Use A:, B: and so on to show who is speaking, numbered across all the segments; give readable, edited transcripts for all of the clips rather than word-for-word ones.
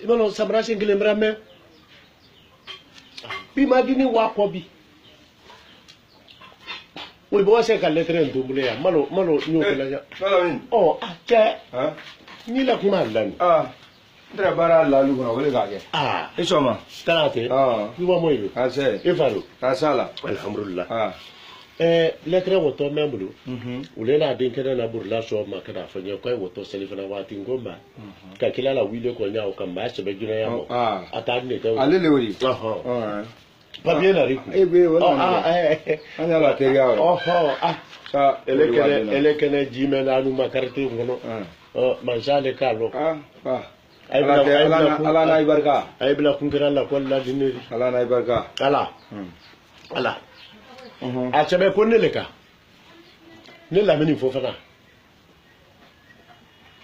A: Ibano samra singile mrame. Bi magini wa ko bi. We bo se ka lettre ndumule ya malo nyoko la. Oh, che.
B: Hein?
A: Ni la kuma lan.
B: Ndra bara la lu ko wele ga ke. Isoma.
A: Tarate. Ni wa moyo.
B: Ase.
A: E faru.
B: Asala.
A: Alhamdulillah. Lettre woto membulu. Ulela din kana na burla so ma kana fanya kai woto selifana wati ngomba. Ka kila la wile ko nya o kan ba se be juna ya mo. Atani ka.
B: Alele wori.
A: Pas bien la rico.
B: Anya la teria o. Sa
A: ele kene jime la nu makarti ngono. Manjale kalo.
B: Ala na ibarka.
A: Ay bla kunkira la ko la dineri.
B: Ala na ibarka.
A: Ala. A chabe ko ne leka. Ne la mini fofana.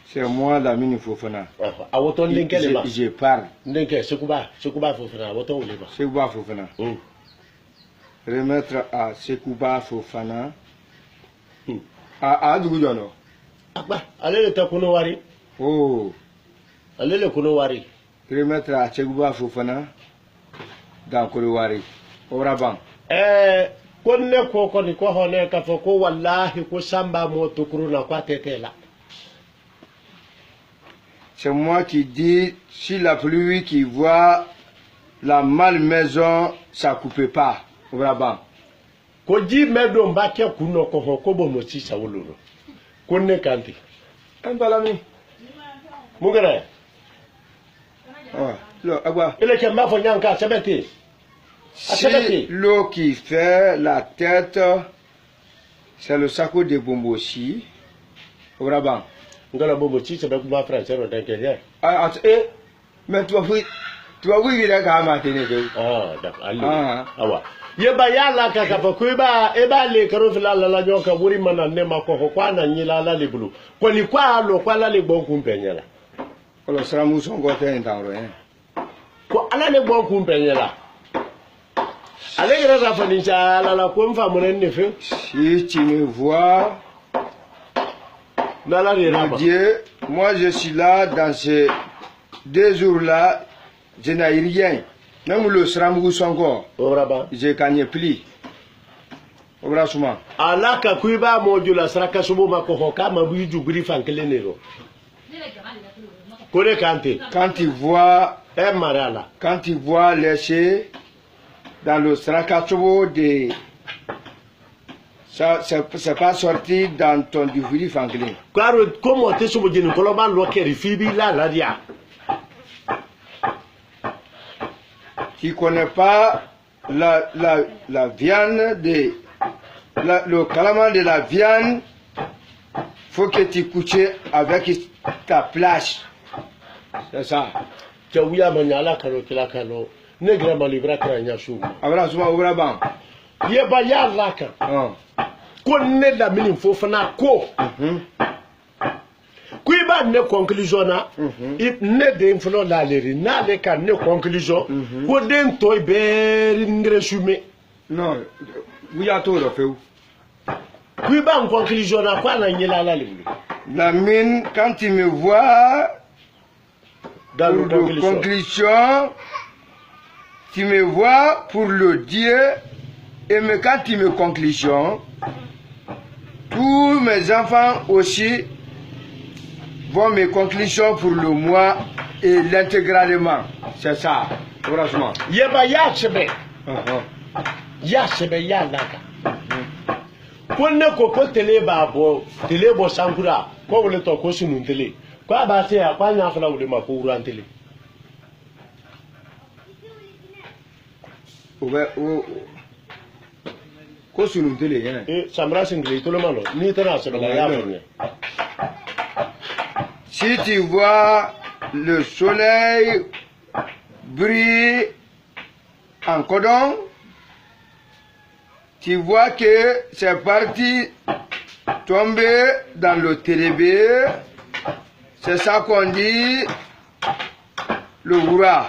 B: C'est moi la mini fofana.
A: A woto ndengele ma.
B: Je parle.
A: Ndenge Sekouba fofana woto wole ma.
B: Sekouba fofana. Remettre à Sekouba fofana. A dugu jono.
A: Akba, alele ta kuno wari. Alele kuno wari.
B: Remettre à Sekouba fofana dans kuno wari. Oraban.
A: Konne ko ni ko hone ka fo ko wallahi ko samba mo tukuruna kwa tetela.
B: C'est moi qui dis, si la pluie qui voit la malmaison, ça coupe pas. Oraban.
A: Ko ji medo mbake kuno ko ho ko bo mo ci sawuluro. Konne kanti.
B: Balami.
A: Mugara.
B: Agua.
A: Ele ke ma fo nyanka sebeti.
B: Si l'eau qui fait la tête, c'est le saco de Bomboshi. Oraban.
A: Ngala Bomboshi, c'est bien ma frère, c'est le dingue.
B: Mais tu vas voir, il est quand même.
A: D'accord. Yeba yala kaka fa kuiba eba le karofila la nyoka wuri mana nema ko kwa na nyila la libulu. Ko ni kwa lo kwa la le bon kumpenyela.
B: Ko lo sara muso ngote entaro
A: Ko ala le bon kumpenyela. Allez,
B: si tu me vois, Dieu, moi je suis là dans ces 2 jours-là, je n'ai rien. Même le sramou songo, je gagne plus. Obrasuma.
A: Allah ka kuiba modula saraka subo makohoka mabuju jubri fankelenero. Kole kante.
B: Quand tu vois lécher dans le Srakachobo de ça c'est pas sorti dans ton duvri fanglin.
A: Comment tu subo jeni koloban lokeri fibi la dia.
B: Tu connais pas la viande de le calamar de la viande, faut que tu couches avec ta plage. C'est ça.
A: Tu ouya manyala kalo kila kalo. Negra malibra kranya shu.
B: Abra suma obraban.
A: Yeba ya laka. Ko ne la mini fofana ko. Kuiba ne conclusion na. Ne de inflo la leri na le ka ne conclusion. Ko den toy be ngre shume.
B: Non, oui a to do feu.
A: Kuiba en conclusion na kwa na nyela la leri.
B: La mine quand tu me vois dans le conclusion, tu me vois pour le Dieu, et quand tu me conclusion, tous mes enfants aussi vont me conclusion pour le mois et l'intégralement. C'est ça, franchement.
A: Yeba ya chebe. Ya chebe ya laka. Konne ko tele babo, tele bo sankura, ko wole to ko sunu tele. Kwa ba se ya kwa nya fala wole ma ko ran tele.
B: Si tu vois le soleil briller en cordon, tu vois que c'est parti tomber dans le télébé. C'est ça qu'on dit le hurrah.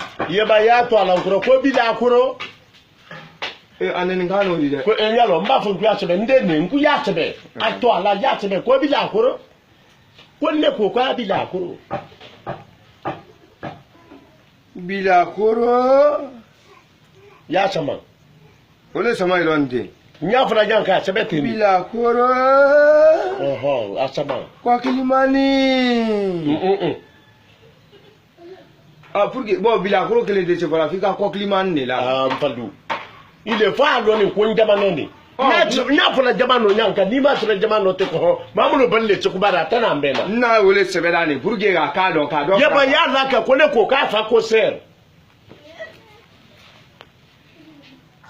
B: Aneningano di de.
A: Ko enyalo mba fu kwa chebe ndene nku ya chebe ato ala ya chebe ko bi la koro ko ne ko kwa bi la koro
B: Bilakoro.
A: Ya sama.
B: Ole sama ilonde.
A: Nya fana janka sebeti.
B: Bilakoro.
A: Oho, asama.
B: Kwa Kilimani. Ah, pour que bon Bilakoro que les de voilà fika kwa Kilimani là.
A: Ah, mfaldu. Il est fa lo ni ko njamano ni. Nya fana jamano nyanka ni ma fana jamano te ko. Mamuno balle ci kubara tana mbena.
B: Na ole sebedani pour que ga ka don.
A: Yaba ya laka ko ne ko ka fa ko ser.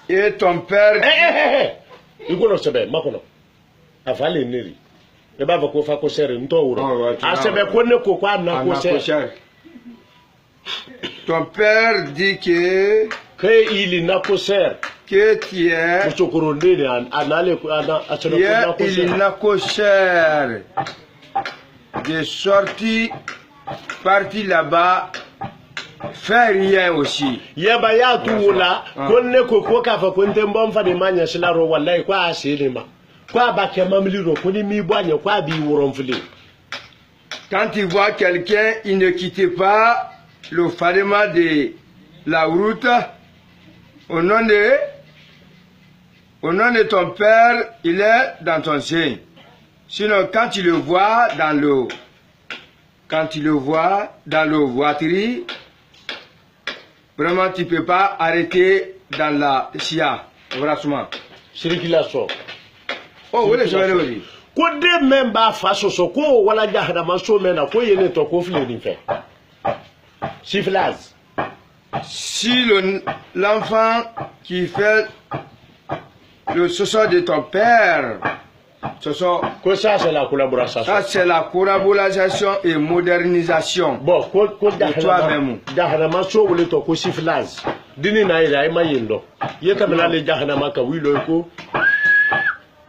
B: Et ton père.
A: Ikono sebe makono. Afale neri. E ba ko fa ko ser nto wuro. A sebe ko ne ko kwa na ko ser.
B: Ton père dit que
A: il n'a pas cher.
B: Que tu es. Il n'a pas cher. De sortir, partir là-bas, faire rien aussi.
A: Yaba ya tuula konne ko ko ka fa konte mbom fa de manya silaro wallahi kwa asilima. Kwa ba ke mamliro ko ni mi boanya kwa bi woron fili.
B: Quand tu vois quelqu'un, il ne quitte pas le fardement de la route au nom de ton père, il est dans ton sein. Sinon, quand tu le vois dans le voiture, vraiment tu ne peux pas arrêter dans la chia. Vraiment.
A: Circulation.
B: Oh, oui, je vais le dire.
A: Ko de memba faso so ko wala jahada maso mena ko yene to ko fle ni fait. Syphilis.
B: Si l'enfant qui fait le soso de ton père, soso,
A: ça c'est la collaboration.
B: Ça c'est la collaboration et modernisation.
A: Bon, ko
B: toi-même.
A: Jahada maso wole to ko syphilis. Dini na ira ma yendo. Yeta mena le jahada maka wi lo ko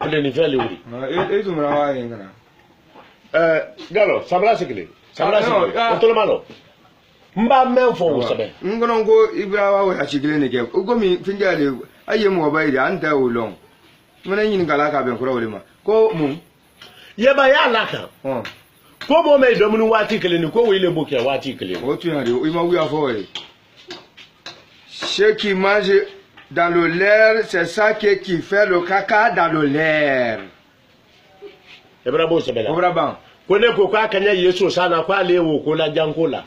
A: le ni fait le wuri.
B: Et tu me rawa yengana.
A: Galo, sabla sikile. Sabla sikile. Otolo malo. Mba menfo sabe.
B: Ngono ngo ibrawa wa chikile ne ke. Ugo mi finjale aye mo bayri anta ulong. Mena yin kala ka ben kura ulema. Ko mu.
A: Yeba ya laka. Ko mo me do mun wati kele ni ko wile boke wati kele.
B: O tu na de o ma wi afo e. Ce qui mange dans le l'air, c'est ça qui fait le caca dans le l'air.
A: Ebra bo sabe la.
B: Obra ban.
A: Ko ne ko ka kanya Yesu sana kwa lewo ko la jankola.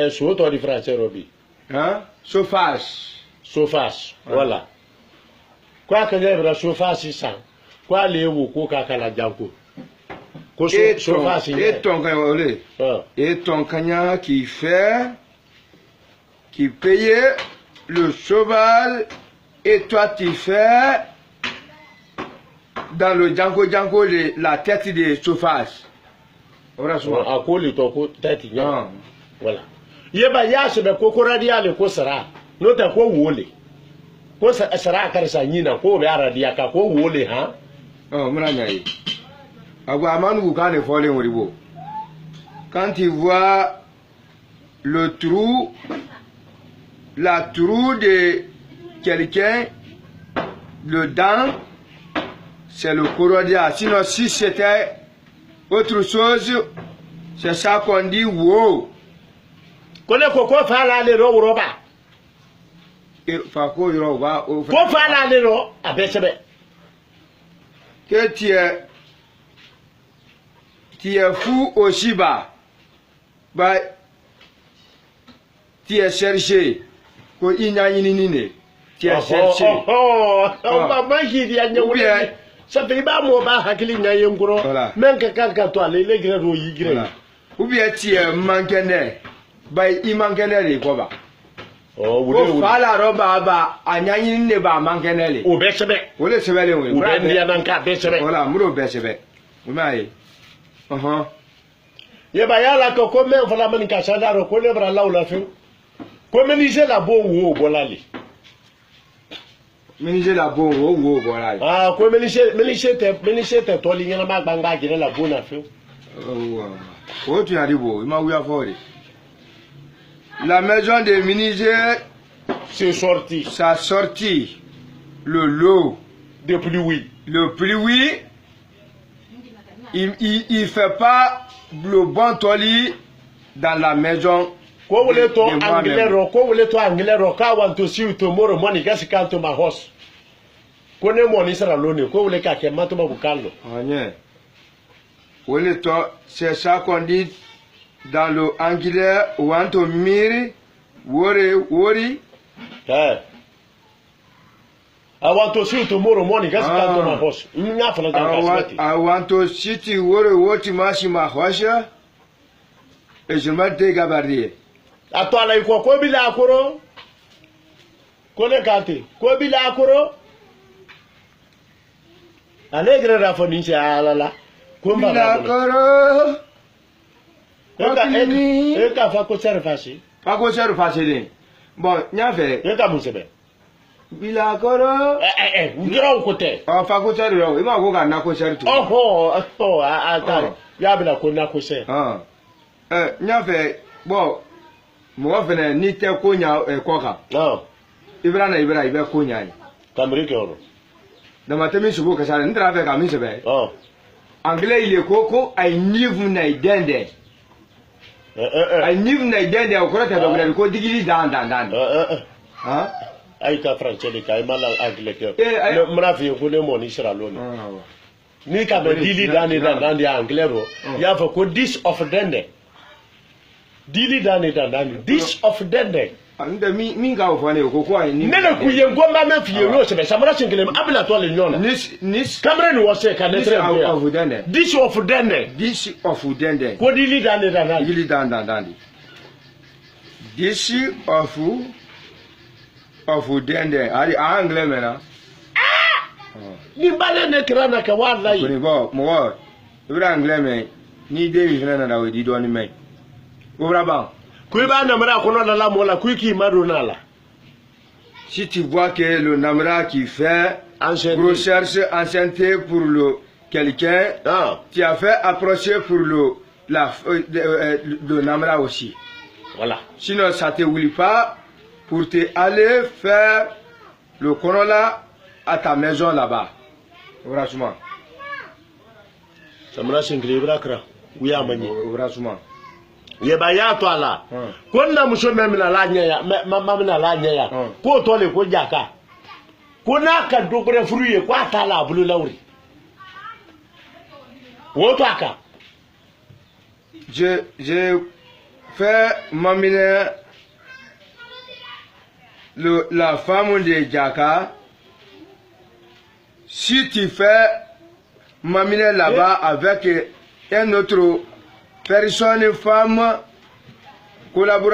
A: Sur ton français, Roby.
B: Hein? Surface.
A: Surface, voilà. Quoi que j'aime la surface, c'est ça. Quoi les ou quoi qu'à la janko.
B: Et ton cagna qui payait le cheval, et toi tu fais dans le janko la tête de surface.
A: Voilà, à quoi le tête, voilà. Yeba ya sebe ko koradiya le ko sara no ta ko wole ko sara karsa nyina ko be aradiya ka ko wole ha
B: muna nyai agwa amanu ka le fole woribo. Quand tu vois le trou, la trou de quelqu'un, le dent, c'est le corrodia. Sinon si c'était autre chose, c'est ça qu'on dit wow.
A: Kone ko fa la le ro roba
B: e fa ko ro ba o
A: ko fa la le ro abesebe
B: que tu es fou aussi bas tu es cherché ko inya yini ne tu es cherché
A: ba mangi dia nyawuri ça fait ba mo ba hakili nya yenguro men ka to ale le gre ro yi gre
B: ou bien tu es manqué il manquait les quoi.
A: Oh,
B: vous la robe ba anyanyi ne ba manquait les.
A: Ou besebe.
B: Ou le sebele oui.
A: Ou ben dia nanka besebe.
B: Voilà, muro besebe. Vous m'avez.
A: Ye ba ya la ko men fala man ka sada ro ko le bra laula fe. Ko meniser la bon wo bolali.
B: Meniser la bon wo bolali.
A: Ah, ko meniser te to li ngana ma gbanga jire la bona fe.
B: Oh, tu as dit beau, il m'a oublié à faire. La maison des Miniger,
A: c'est sorti.
B: Ça a sorti le lot
A: de pluie.
B: Le pluie, il ne fait pas le bon toili dans la maison
A: Ko wole to anglero, ko wole to anglero, ka want to see you tomorrow morning, guess come to my house. Ko ne mo ni sera loni, ko wole ka ke mato ba bukalo.
B: Anye. Wole to, c'est ça qu'on dit dans le anglais, want to miri, worry.
A: I want to see you tomorrow morning, guess come to my house.
B: I want to see you worry, what you must in my house. Et je me dégabardier.
A: Atwala iko ko bila akoro ko le kante ko bila akoro alegre rafa ni se alala ko
B: bila akoro
A: e ka fa ko serfasi
B: fa ko serfasi bon nya fe
A: e ka musebe
B: bila akoro
A: ngiro ko te
B: o fa ko serro e ma ko ga na ko sertu
A: oho ata ya bila ko na ko se
B: nya fe bon mo fene ni te ko nya ko ka
A: no
B: ibra ibe ko nya ni
A: kamri ke oro
B: da matemi subu ka sare ndra fe ka mi sebe anglais il est koko ay niveau na idende ay niveau na idende ko ta do ko digiri dan ha
A: ay ka français de kay mala anglais ke le mrafi ko le mo ni sera loni ni ka be dili dan di anglais ro ya fa ko 10 of dende dili dani this of dende
B: anda mi ga ofane ko ko ay ni
A: nele ku ye ngomba me fiye yo se be samara singile abila to le nyona
B: nis
A: kamera ni wose ka ne tre this of dende ko dili dani
B: dili dan this of dende ari anglais mena
A: ni bale ne krana ka wallahi
B: ni mo ibra anglais me ni de mi na da we di do ni me si tu vois que le namra qui fait recherche ancienneté pour le quelqu'un, tu as fait approcher pour le namra aussi.
A: Voilà.
B: Sinon ça te oublie pas pour te aller faire le corolla à ta maison là-bas. Franchement.
A: Ça me reste incroyable, kra. Oui, amani.
B: Franchement.
A: Ye ba ya to ala ko na muso me mina la nya ya mama mina la nya ya ko to le ko jaka ko na ka dogre fruye ko atala bulu lawri wo to aka
B: je fais mamine la femme de Jaka. Si tu fais mamine là-bas avec un autre personne, femme, collaborateur.